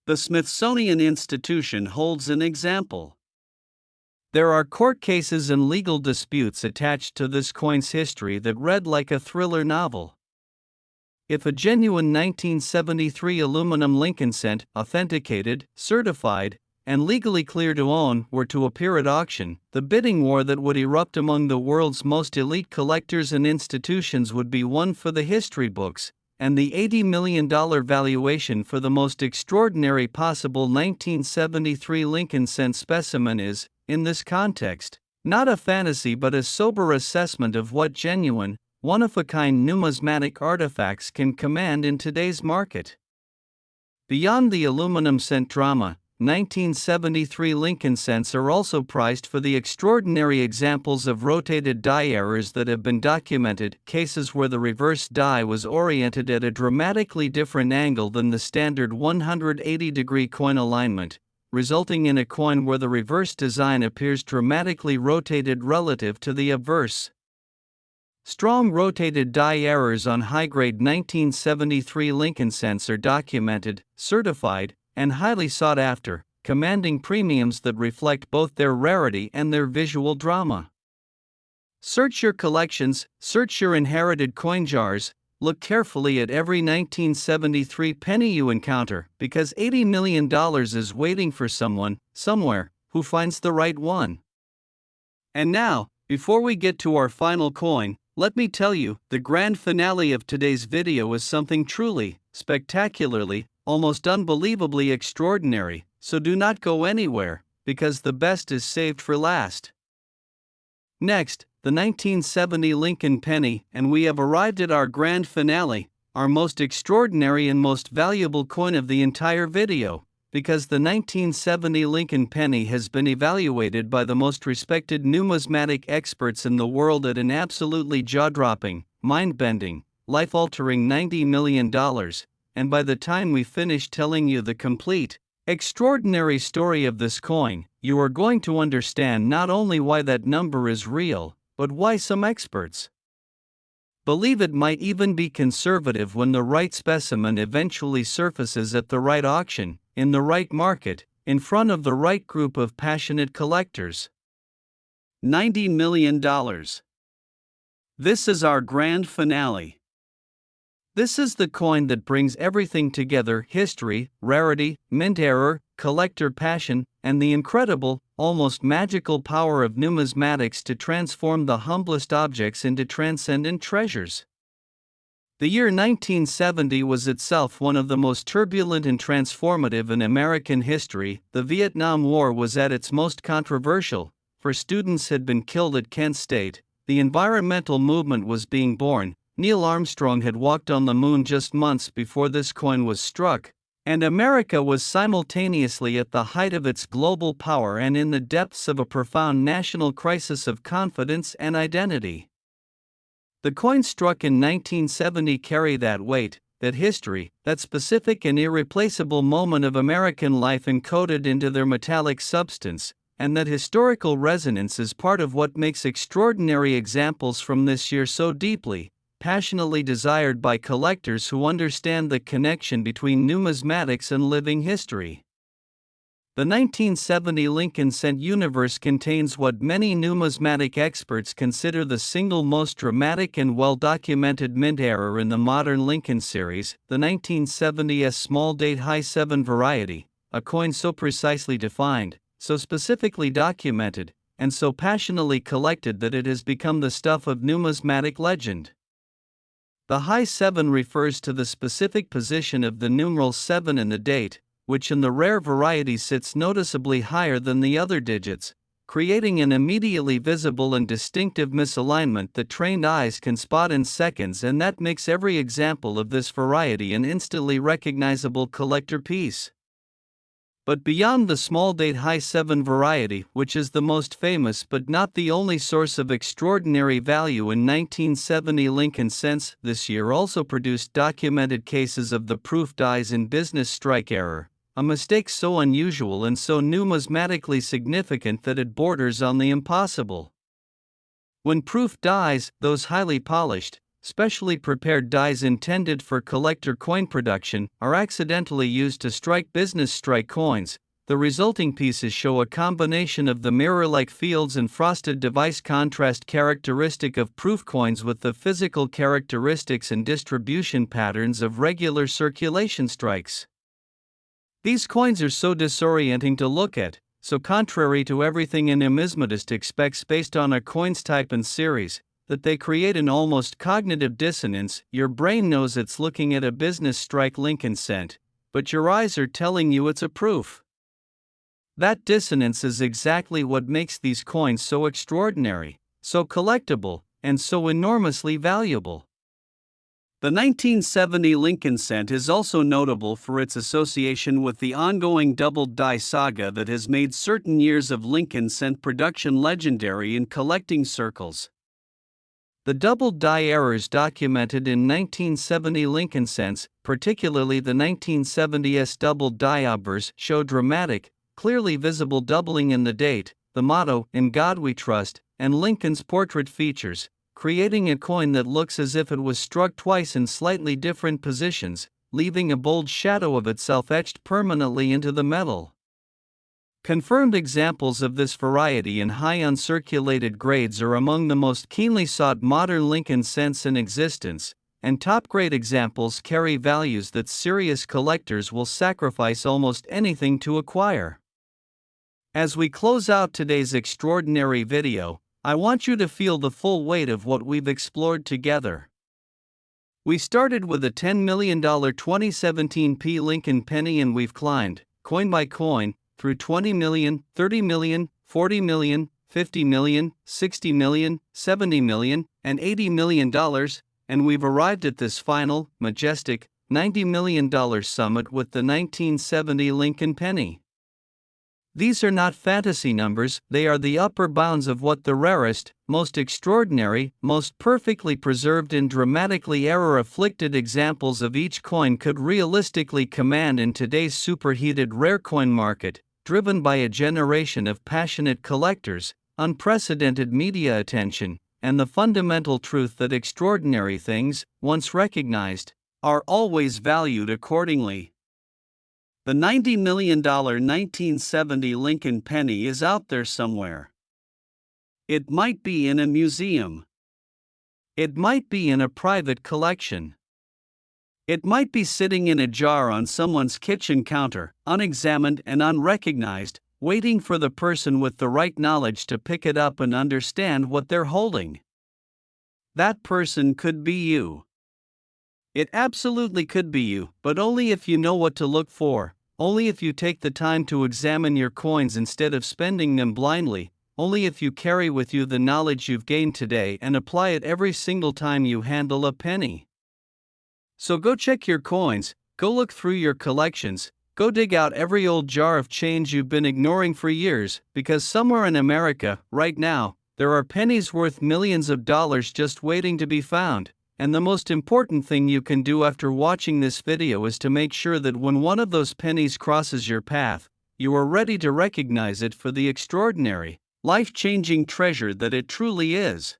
The Smithsonian Institution holds an example. There are court cases and legal disputes attached to this coin's history that read like a thriller novel. If a genuine 1973 aluminum Lincoln cent, authenticated, certified, and legally clear to own, were to appear at auction, the bidding war that would erupt among the world's most elite collectors and institutions would be one for the history books, and the $80 million valuation for the most extraordinary possible 1973 Lincoln cent specimen is, in this context, not a fantasy but a sober assessment of what genuine, one-of-a-kind numismatic artifacts can command in today's market. Beyond the aluminum cent drama, 1973 Lincoln cents are also prized for the extraordinary examples of rotated die errors that have been documented, cases where the reverse die was oriented at a dramatically different angle than the standard 180-degree coin alignment, resulting in a coin where the reverse design appears dramatically rotated relative to the obverse. Strong rotated die errors on high-grade 1973 Lincoln cents are documented, certified, and highly sought after, commanding premiums that reflect both their rarity and their visual drama. Search your collections, search your inherited coin jars, look carefully at every 1973 penny you encounter, because $80 million is waiting for someone, somewhere, who finds the right one. And now, before we get to our final coin, let me tell you, the grand finale of today's video is something truly, spectacularly, almost unbelievably extraordinary, so do not go anywhere, because the best is saved for last. Next, the 1970 Lincoln penny, and we have arrived at our grand finale, our most extraordinary and most valuable coin of the entire video, because the 1970 Lincoln penny has been evaluated by the most respected numismatic experts in the world at an absolutely jaw-dropping, mind-bending, life-altering $90 million. And by the time we finish telling you the complete, extraordinary story of this coin, you are going to understand not only why that number is real, but why some experts believe it might even be conservative when the right specimen eventually surfaces at the right auction, in the right market, in front of the right group of passionate collectors. $90 million. This is our grand finale. This is the coin that brings everything together: history, rarity, mint error, collector passion, and the incredible, almost magical power of numismatics to transform the humblest objects into transcendent treasures. The year 1970 was itself one of the most turbulent and transformative in American history. The Vietnam War was at its most controversial, for students had been killed at Kent State, the environmental movement was being born, Neil Armstrong had walked on the moon just months before this coin was struck, and America was simultaneously at the height of its global power and in the depths of a profound national crisis of confidence and identity. The coin struck in 1970 carry that weight, that history, that specific and irreplaceable moment of American life encoded into their metallic substance, and that historical resonance is part of what makes extraordinary examples from this year so deeply, passionately desired by collectors who understand the connection between numismatics and living history. The 1970 Lincoln cent universe contains what many numismatic experts consider the single most dramatic and well-documented mint error in the modern Lincoln series, the 1970s small date high 7 variety, a coin so precisely defined, so specifically documented, and so passionately collected that it has become the stuff of numismatic legend. The high 7 refers to the specific position of the numeral 7 in the date, which in the rare variety sits noticeably higher than the other digits, creating an immediately visible and distinctive misalignment that trained eyes can spot in seconds, and that makes every example of this variety an instantly recognizable collector piece. But beyond the small date high 7 variety, which is the most famous but not the only source of extraordinary value in 1970 Lincoln cents, this year also produced documented cases of the proof dies in business strike error, a mistake so unusual and so numismatically significant that it borders on the impossible. When proof dies, those highly polished, specially prepared dies intended for collector coin production, are accidentally used to strike business strike coins, the resulting pieces show a combination of the mirror-like fields and frosted device contrast characteristic of proof coins with the physical characteristics and distribution patterns of regular circulation strikes. These coins are so disorienting to look at, so contrary to everything a numismatist expects based on a coin's type and series, that they create an almost cognitive dissonance. Your brain knows it's looking at a business strike Lincoln cent, but your eyes are telling you it's a proof. That dissonance is exactly what makes these coins so extraordinary, so collectible, and so enormously valuable. The 1970 Lincoln cent is also notable for its association with the ongoing double die saga that has made certain years of Lincoln cent production legendary in collecting circles. The double die errors documented in 1970 Lincoln cents, particularly the 1970s double die obverse, show dramatic, clearly visible doubling in the date, the motto, "In God We Trust," and Lincoln's portrait features, creating a coin that looks as if it was struck twice in slightly different positions, leaving a bold shadow of itself etched permanently into the metal. Confirmed examples of this variety in high uncirculated grades are among the most keenly sought modern Lincoln cents in existence, and top-grade examples carry values that serious collectors will sacrifice almost anything to acquire. As we close out today's extraordinary video, I want you to feel the full weight of what we've explored together. We started with a $10 million 2017 P. Lincoln penny, and we've climbed, coin by coin, through 20 million, 30 million, 40 million, 50 million, 60 million, 70 million, and $80 million, and we've arrived at this final, majestic, $90 million summit with the 1970 Lincoln penny. These are not fantasy numbers, they are the upper bounds of what the rarest, most extraordinary, most perfectly preserved and dramatically error-afflicted examples of each coin could realistically command in today's superheated rare coin market, driven by a generation of passionate collectors, unprecedented media attention, and the fundamental truth that extraordinary things, once recognized, are always valued accordingly. The $90 million 1970 Lincoln penny is out there somewhere. It might be in a museum. It might be in a private collection. It might be sitting in a jar on someone's kitchen counter, unexamined and unrecognized, waiting for the person with the right knowledge to pick it up and understand what they're holding. That person could be you. It absolutely could be you, but only if you know what to look for, only if you take the time to examine your coins instead of spending them blindly, only if you carry with you the knowledge you've gained today and apply it every single time you handle a penny. So go check your coins, go look through your collections, go dig out every old jar of change you've been ignoring for years, because somewhere in America, right now, there are pennies worth millions of dollars just waiting to be found. And the most important thing you can do after watching this video is to make sure that when one of those pennies crosses your path, you are ready to recognize it for the extraordinary, life-changing treasure that it truly is.